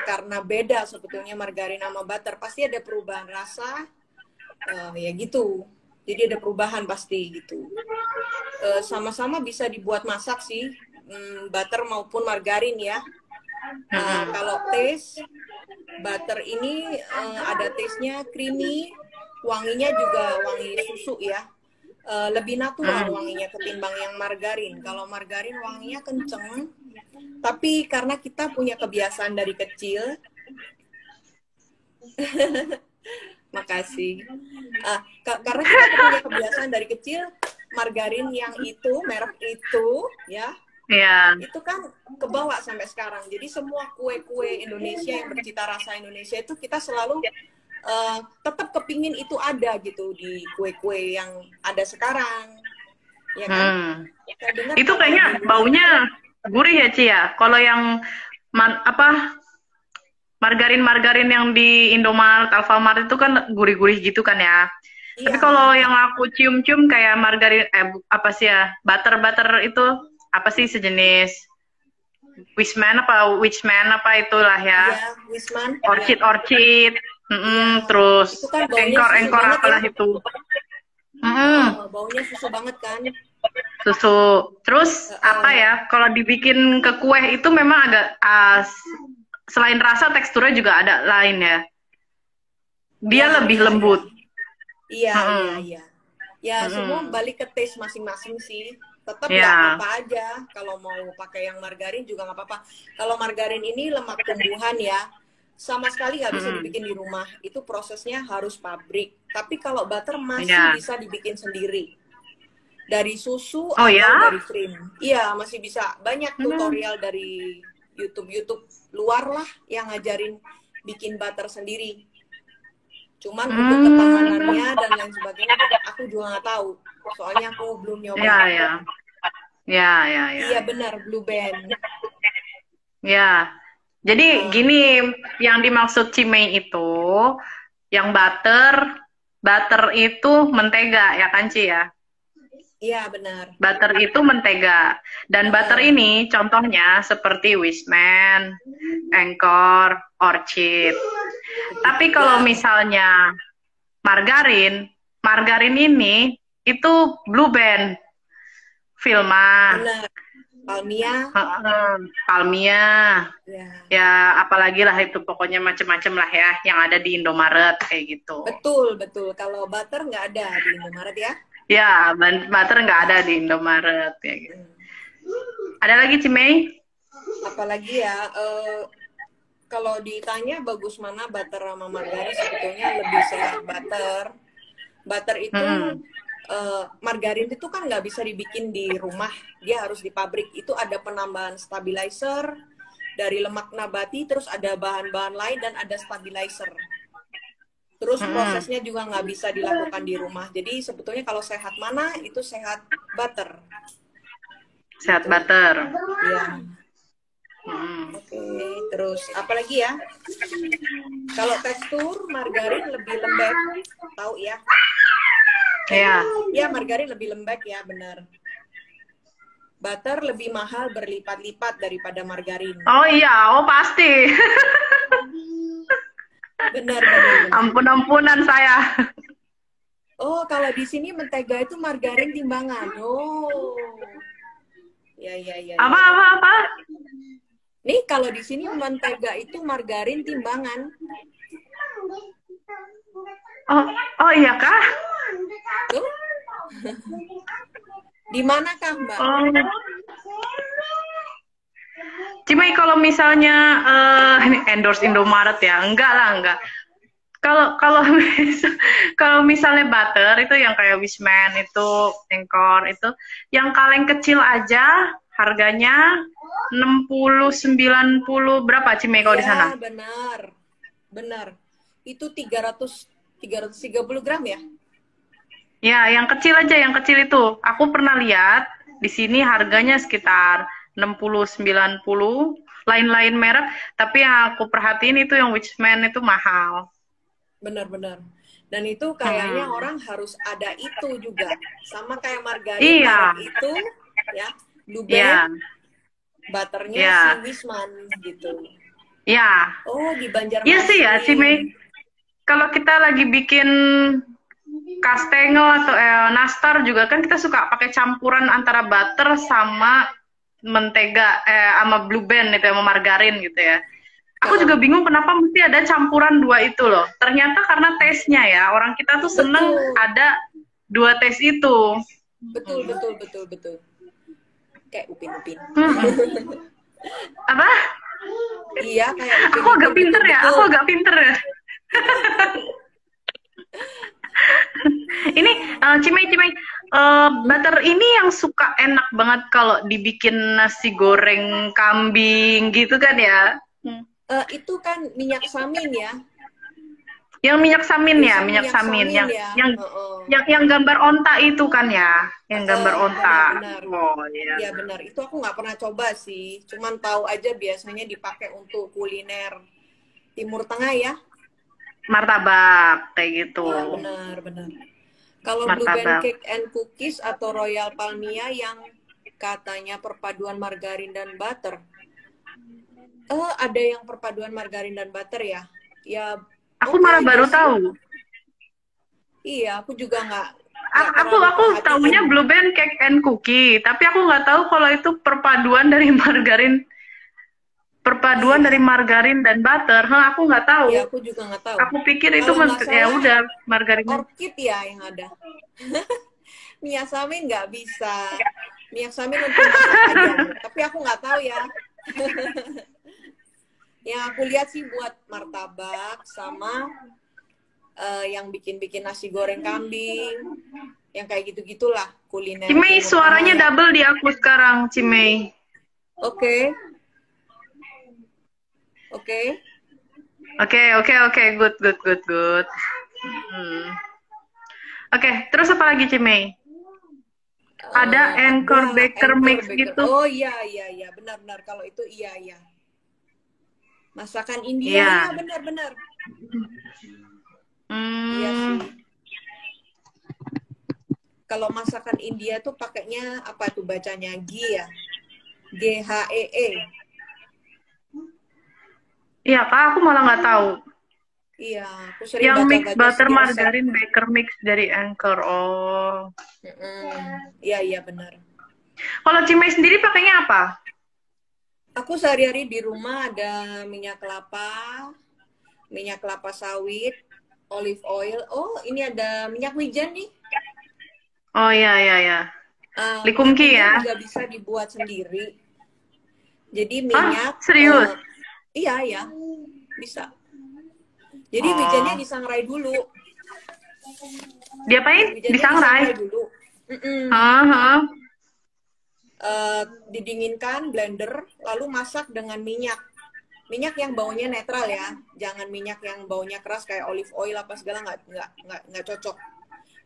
karena beda sebetulnya margarin sama butter, pasti ada perubahan rasa, ya gitu. Jadi ada perubahan pasti gitu. Sama-sama bisa dibuat masak sih, butter maupun margarin ya. Kalau taste, butter ini ada taste-nya creamy, wanginya juga wangi susu ya. Lebih natural wanginya ketimbang yang margarin. Kalau margarin wanginya kenceng, tapi karena kita punya kebiasaan dari kecil, makasih. Karena kita punya kebiasaan dari kecil, margarin yang itu, merek itu, ya, itu kan kebawa sampai sekarang. Jadi semua kue-kue Indonesia yang bercita rasa Indonesia itu kita selalu tetap kepingin itu ada gitu di kue-kue yang ada sekarang, ya kan? Itu kayaknya baunya gurih ya, Ci ya. Kalau yang margarin yang di Indomaret, Alfamart itu kan gurih-gurih gitu kan ya. Iya. Tapi kalau yang aku cium-cium kayak margarin, apa sih ya, butter itu apa sih sejenis Wishman apa itulah ya. Iya, Wishman. Orchid. Terus kan engkor apalah ya? Itu. Baunya susu banget kan? Susu. Terus apa ya? Kalau dibikin ke kue itu memang agak selain rasa teksturnya juga ada lain ya. Dia lebih lembut. Iya. Ya semua balik ke taste masing-masing sih. Tetap nggak apa-apa aja. Kalau mau pakai yang margarin juga nggak apa-apa. Kalau margarin ini lemak tumbuhan ya. Sama sekali nggak bisa dibikin di rumah. Itu prosesnya harus pabrik. Tapi kalau butter masih bisa dibikin sendiri. Dari susu atau dari krim. Iya, masih bisa. Banyak tutorial dari YouTube luar lah yang ngajarin bikin butter sendiri. Cuman untuk ketahanannya dan lain sebagainya, aku juga nggak tahu. Soalnya aku belum nyoba. Iya, benar, Blue Band. Ya. Jadi gini, yang dimaksud Cimei itu, yang butter itu mentega, ya kan Ci ya? Iya, benar. Butter itu mentega. Dan butter ini contohnya seperti Wishman, Engkor, Orchid. Tapi kalau misalnya margarin ini itu Blue Band, Vilma. Benar. Palmia, ya apalagi lah itu pokoknya macem-macem lah ya yang ada di Indomaret kayak gitu. Betul. Kalau butter nggak ada di Indomaret ya? Ya, butter nggak ada di Indomaret ya gitu. Ada lagi Cimei? Apalagi ya, kalau ditanya bagus mana butter sama margarin, sebetulnya lebih sehat butter. Butter itu margarin itu kan nggak bisa dibikin di rumah, dia harus di pabrik. Itu ada penambahan stabilizer dari lemak nabati, terus ada bahan-bahan lain dan ada stabilizer. Terus prosesnya juga nggak bisa dilakukan di rumah. Jadi sebetulnya kalau sehat mana, itu sehat butter. Sehat butter. Iya. Oke, terus apa lagi ya? Kalau tekstur margarin lebih lembek, tahu ya? Ya, margarin lebih lembek ya, benar. Butter lebih mahal berlipat-lipat daripada margarin. Oh iya, pasti. Benar. Ampun-ampunan saya. Oh, kalau di sini mentega itu margarin timbangan. Oh. Ya. Apa? Nih, kalau di sini mentega itu margarin timbangan. Oh iya kah? Tuh. Di manakah, Mbak? Cimei kalau misalnya ini endorse Indomaret ya, enggak. Kalau misalnya butter itu yang kayak Wishman itu, Engkor itu, yang kaleng kecil aja harganya 60-90 berapa Cimei kalau di sana? Benar. Itu 330 gram ya? Ya, yang kecil aja, yang kecil itu. Aku pernah lihat di sini harganya sekitar 60-90, lain-lain merek, tapi yang aku perhatiin itu yang Wishman itu mahal. Benar. Dan itu kayaknya orang harus ada itu juga. Sama kayak margarin Iya. merek itu, ya, Blue Iya. Band, butternya Iya. si Wisman gitu. Iya. Oh, di Banjarmasin. Iya sih ya, Cime. Kalau kita lagi bikin kastengel atau nastar juga kan kita suka pakai campuran antara butter sama mentega sama Blue Band itu sama margarin gitu ya. Aku juga bingung kenapa mesti ada campuran dua itu loh. Ternyata karena taste-nya ya, orang kita tuh seneng ada dua taste itu. Betul. Kayak upin-upin. Apa? Iya, kayak upin-upin. Aku agak pinter ya, aku agak pinter ya. Ini Cimei, butter ini yang suka enak banget kalau dibikin nasi goreng kambing gitu kan ya? Itu kan minyak samin ya. Yang minyak samin ya, minyak samin yang ya. yang gambar onta itu kan ya, yang gambar onta. Benar. Oh iya. Ya benar, itu aku nggak pernah coba sih, cuman tahu aja biasanya dipakai untuk kuliner Timur Tengah ya. Martabak kayak gitu. Ya, benar. Kalau Blue Band Cake and Cookies atau Royal Palmia yang katanya perpaduan margarin dan butter. Ada yang perpaduan margarin dan butter ya? Ya. Aku malah baru tahu. Iya, aku juga nggak. Aku tahunya Blue Band Cake and Cookie, tapi aku nggak tahu kalau itu perpaduan dari margarin. Dari margarin dan butter, aku nggak tahu. Ya, aku juga nggak tahu. Aku pikir itu ya udah margarin. Orchid ya yang ada. Minyak samin nggak bisa. Minyak samin untuk masak aja. Tapi aku nggak tahu ya. Yang aku lihat sih buat martabak sama yang bikin nasi goreng kambing, yang kayak gitu-gitulah kuliner. Cimei, suaranya double di aku sekarang, Cimei. Oke, good. Oke, terus apa lagi, Cimei? Ada Anchor Baker Mix gitu. Oh iya, benar. Kalau itu iya. Masakan India, ya benar. Iya sih. Kalau masakan India tuh pakainya apa tuh bacanya? Ghee ya? Ghee. Iya, Kak, aku malah nggak tahu. Iya, aku sering yang baca-baca mix butter sih margarin baker mix dari Anchor. Oh. Iya, benar. Kalau Cimei sendiri pakainya apa? Aku sehari-hari di rumah ada minyak kelapa sawit, olive oil. Oh, ini ada minyak wijen nih. Oh iya. Likumki ya? Juga bisa dibuat sendiri. Jadi minyak. Serius? Iya, bisa. Jadi wijennya disangrai dulu. Diapain? Disangrai dulu. Didinginkan blender, lalu masak dengan minyak yang baunya netral ya, jangan minyak yang baunya keras kayak olive oil apa segala, nggak cocok.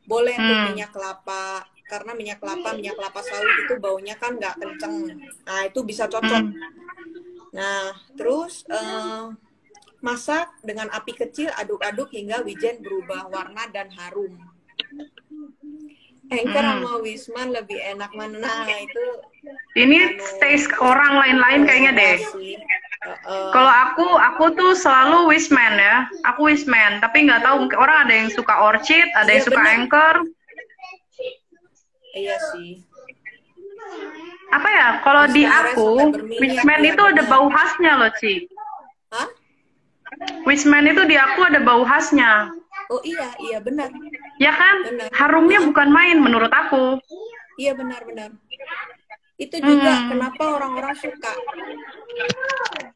Boleh tuh minyak kelapa, karena minyak kelapa sawit itu baunya kan nggak kenceng, nah itu bisa cocok. Nah terus masak dengan api kecil, aduk-aduk hingga wijen berubah warna dan harum. Anchor sama Wisman lebih enak mana? Nah, itu ini taste orang lain-lain kayaknya deh. Kalau aku tuh selalu Wisman ya. Aku Wisman, tapi nggak tahu mungkin orang ada yang suka Orchid, ada yang suka Anchor. Iya sih. Apa ya? Kalau di aku, Wisman itu ada bau khasnya loh, Ci. Hah? Wisman itu di aku ada bau khasnya. Oh iya benar. Ya kan? Benar. Harumnya bukan main menurut aku. Iya benar. Itu juga kenapa orang-orang suka.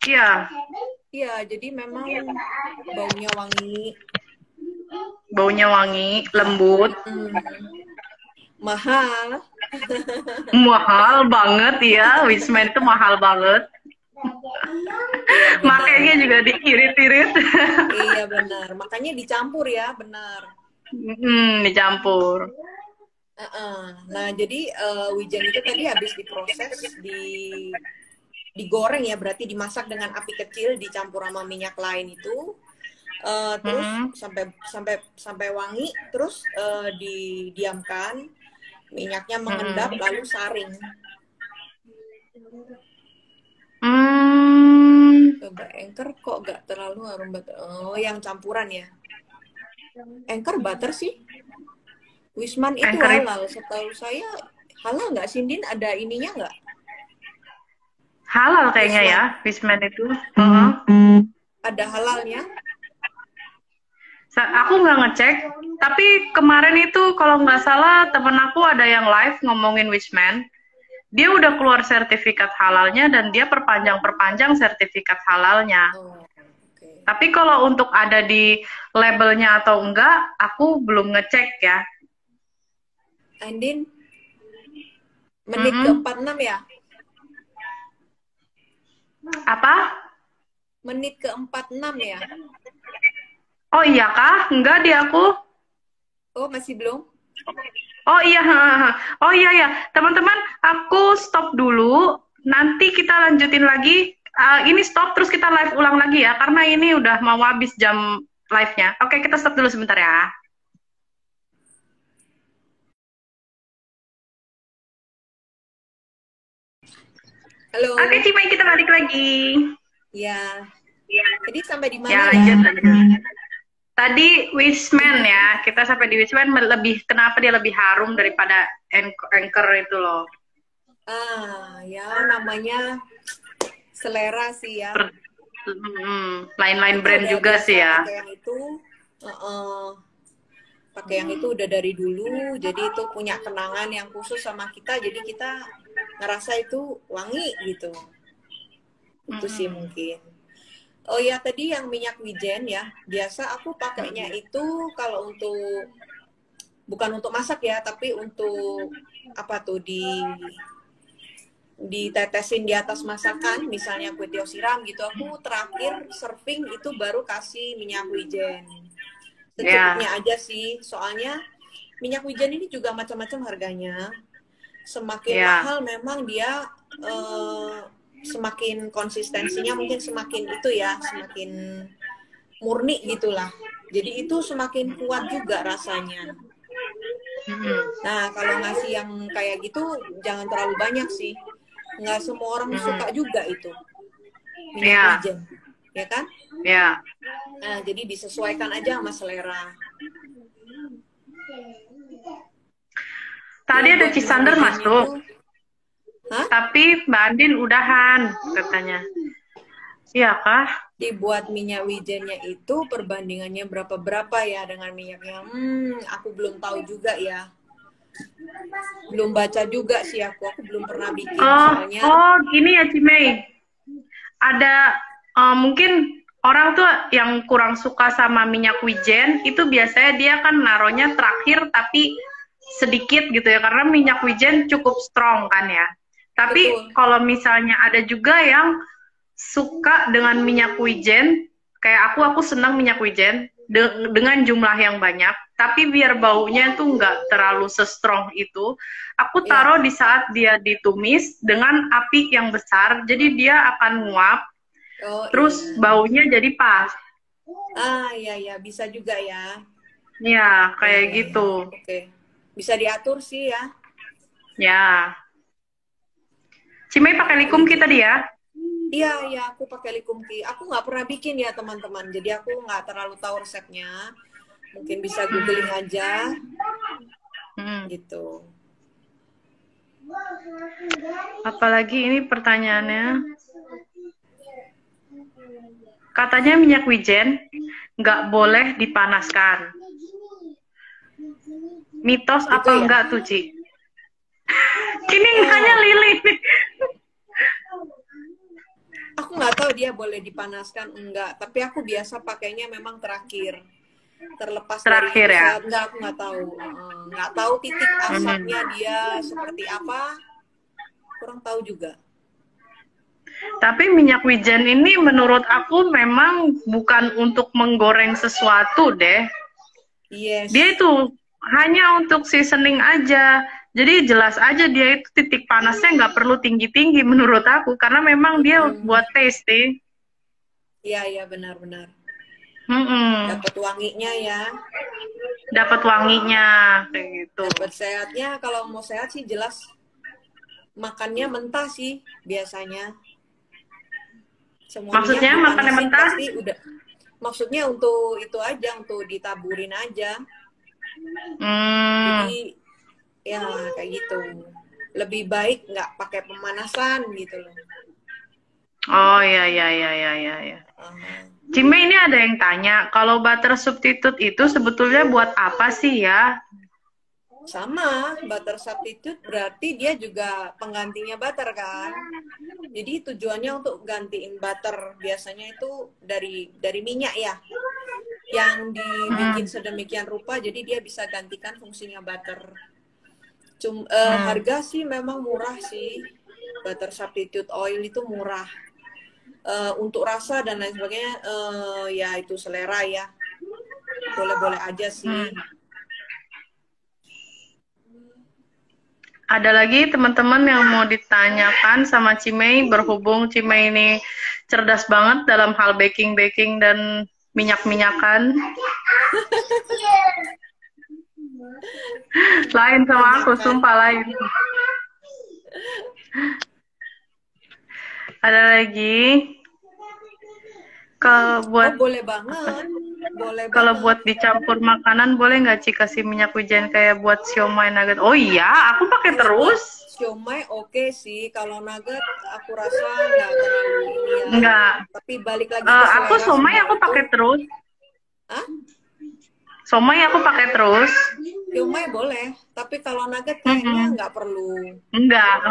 Iya. Iya, jadi memang baunya wangi, lembut. Mahal. Mahal banget ya, Wisman itu mahal banget. Iya, makanya juga diirit-irit. Iya benar, makanya dicampur ya, benar. Dicampur. Nah jadi wijen itu tadi habis diproses, digoreng ya, berarti dimasak dengan api kecil dicampur sama minyak lain itu, Terus Mm-mm. sampai wangi, terus didiamkan, minyaknya mengendap, Mm-mm. lalu saring. Hmm, Coba Anchor kok gak terlalu harum butter. Oh, yang campuran ya. Anchor butter sih. Wisman itu Anchor halal. Setahu saya halal nggak sih, Din? Ada ininya nggak? halal kayaknya ya, Wisman. Wisman itu. Heeh. Ada halalnya? Aku nggak ngecek, tapi kemarin itu kalau nggak salah temen aku ada yang live ngomongin Wisman. Dia udah keluar sertifikat halalnya dan dia perpanjang sertifikat halalnya. Oh, oke. Tapi kalau untuk ada di labelnya atau enggak, aku belum ngecek ya. Andin, menit ke Mm-mm. 46 ya? Apa? Menit ke 46 ya? Oh iya kah? Enggak di aku. Oh, masih belum? Oh iya, oh iya ya, teman-teman, aku stop dulu. Nanti kita lanjutin lagi. Ini stop terus kita live ulang lagi ya, karena ini udah mau habis jam live-nya. Oke, kita stop dulu sebentar ya. Halo? Oke, Cimai, kita balik lagi. Ya. Jadi sampai di Ya, mana ya? lanjut. Tadi Wisman ya, kita sampai di Wisman lebih, kenapa dia lebih harum daripada Anchor itu loh. Ya namanya selera sih ya. Lain-lain brand Udah juga biasa sih ya. pakai yang itu, pakai yang itu udah dari dulu, jadi itu punya kenangan yang khusus sama kita, jadi kita ngerasa itu wangi gitu. Itu sih mungkin. Oh ya, tadi yang minyak wijen ya, biasa aku pakainya itu kalau untuk, bukan untuk masak ya, tapi untuk apa tuh, ditetesin di atas masakan, misalnya kue tiaw siram gitu, aku terakhir serving itu baru kasih minyak wijen. Secukupnya aja sih, soalnya minyak wijen ini juga macam-macam harganya. Semakin mahal memang dia semakin konsistensinya mungkin semakin itu ya, semakin murni gitulah. Jadi itu semakin kuat juga rasanya. Nah, kalau ngasih yang kayak gitu jangan terlalu banyak sih. Nggak semua orang suka juga itu minyak wijen, ya kan? Ya. Nah, jadi disesuaikan aja sama selera. Tadi ada Cisander masuk. Tapi Mbak Andin udahan katanya. Iya kah? Dibuat minyak wijennya itu perbandingannya berapa ya dengan minyaknya? Aku belum tahu juga ya. Belum baca juga sih aku belum pernah bikin soalnya. Oh, gini ya Cimei. Ada mungkin orang tuh yang kurang suka sama minyak wijen itu biasanya dia kan naruhnya terakhir tapi sedikit gitu ya, karena minyak wijen cukup strong kan ya. Tapi kalau misalnya ada juga yang suka dengan minyak wijen, kayak aku senang minyak wijen dengan jumlah yang banyak, tapi biar baunya tuh nggak terlalu se-strong itu, aku taruh di saat dia ditumis dengan api yang besar, jadi dia akan nguap, terus baunya jadi pas. Iya, bisa juga ya. Ya, kayak gitu. Oke. Bisa diatur sih ya. Ya. Cimei pakai likum kita dia. Iya, aku pakai likumki. Aku nggak pernah bikin ya teman-teman, jadi aku nggak terlalu tahu resepnya. Mungkin bisa googling aja, gitu. Apalagi ini pertanyaannya. Katanya minyak wijen nggak boleh dipanaskan. Mitos apa ya? Enggak tuh, Ci? Kini hanya Lili. Aku nggak tahu dia boleh dipanaskan enggak, tapi aku biasa pakainya memang terakhir. Terlepas terakhir dari ya? Enggak, aku nggak tahu titik asapnya dia seperti apa, kurang tahu juga. Tapi minyak wijen ini menurut aku memang bukan untuk menggoreng sesuatu deh. Yes. Dia itu hanya untuk seasoning aja. Jadi jelas aja dia itu titik panasnya nggak perlu tinggi-tinggi menurut aku, karena memang dia buat tasting. Iya, benar-benar. Dapat wanginya ya. Dapat wanginya kayak gitu. Dapat sehatnya. Kalau mau sehat sih jelas makannya mentah sih biasanya. Semuanya Maksudnya makannya mentah? pasti udah. Maksudnya untuk itu aja, untuk ditaburin aja. Jadi ya kayak gitu. Lebih baik nggak pakai pemanasan gitu loh. Oh ya. Cime, ini ada yang tanya, kalau butter substitute itu sebetulnya buat apa sih ya? Sama, butter substitute berarti dia juga penggantinya butter kan. Jadi tujuannya untuk gantiin butter. Biasanya itu dari minyak ya. Yang dibikin sedemikian rupa jadi dia bisa gantikan fungsinya butter. Harga sih memang murah sih. Butter substitute oil itu murah. Untuk rasa dan lain sebagainya ya itu selera ya. Boleh-boleh aja sih. Ada lagi teman-teman yang mau ditanyakan sama Cimei, berhubung Cimei ini cerdas banget dalam hal baking-baking dan minyak-minyakan. Lain sama aku, sumpah lain. Ada lagi? Kalau buat boleh banget. Kalau buat dicampur makanan boleh nggak Ci kasih minyak wijen kayak buat siomay nugget? Oh iya, aku pakai terus. Siomay oke sih, kalau nugget aku rasa nggak terlalu ini ya. Enggak. Tapi balik lagi aku siomay aku pakai terus. Hah? Siomay aku pakai terus. Siomay boleh, tapi kalau nugget kayaknya nggak perlu. Enggak,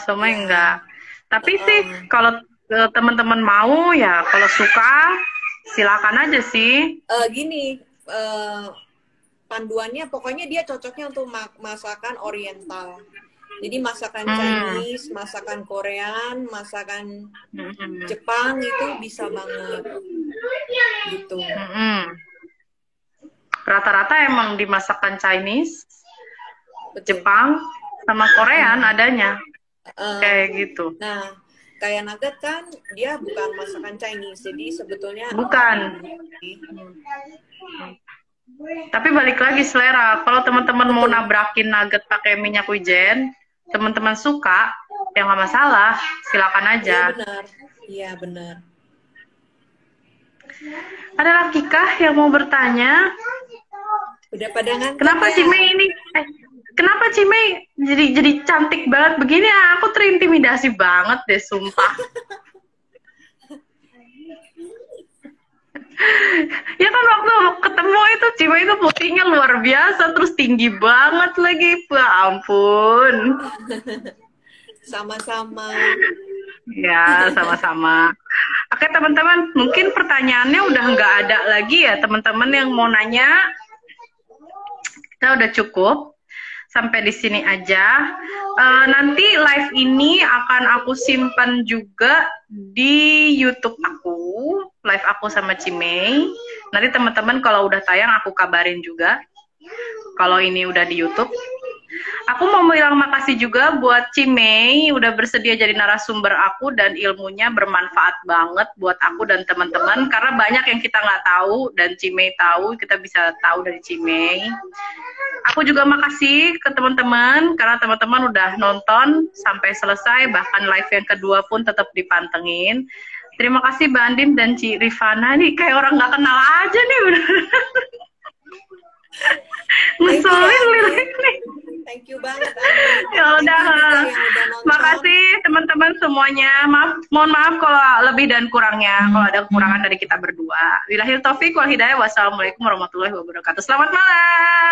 siomay enggak. Tapi sih kalau teman-teman mau ya, kalau suka silakan aja sih. Gini, panduannya pokoknya dia cocoknya untuk masakan oriental. Jadi masakan Chinese, masakan Korean, masakan Jepang itu bisa banget. Gitu. Rata-rata emang di masakan Chinese, Jepang, sama Korean adanya. Kayak gitu. Nah, kayak nugget kan dia bukan masakan Chinese, jadi sebetulnya bukan. Tapi balik lagi selera. Kalau teman-teman mau nabrakin nugget pakai minyak wijen, teman-teman suka, ya nggak masalah, silakan aja. Iya benar, iya benar. Ada lagi kah yang mau bertanya? Udah pada ngantuk. Kenapa ya? Cimei ini? Kenapa Cimei jadi cantik banget begini? Aku terintimidasi banget deh, sumpah. Ya kan waktu ketemu itu Cimei itu putihnya luar biasa, terus tinggi banget lagi, ya ampun. Sama-sama. Ya, sama-sama. Oke teman-teman, mungkin pertanyaannya udah nggak ada lagi ya teman-teman yang mau nanya. Kita udah cukup. Sampai di sini aja. Nanti live ini akan aku simpan juga di YouTube aku, live aku sama Cimei. Nanti teman-teman kalau udah tayang aku kabarin juga. Kalau ini udah di YouTube. Aku mau bilang makasih juga buat Cimei udah bersedia jadi narasumber aku dan ilmunya bermanfaat banget buat aku dan teman-teman karena banyak yang kita nggak tahu dan Cimei tahu, kita bisa tahu dari Cimei. Aku juga makasih ke teman-teman karena teman-teman udah nonton sampai selesai, bahkan live yang kedua pun tetap dipantengin. Terima kasih Mbak Andin dan Ci Rifana, nih kayak orang nggak kenal aja nih. Ngeselin lirik nih. Thank you banget. Ya udah. Makasih teman-teman semuanya. Mohon maaf kalau lebih dan kurangnya. Kalau ada kekurangan dari kita berdua. Billahil taufik wal hidayah. Wassalamualaikum warahmatullahi wabarakatuh. Selamat malam.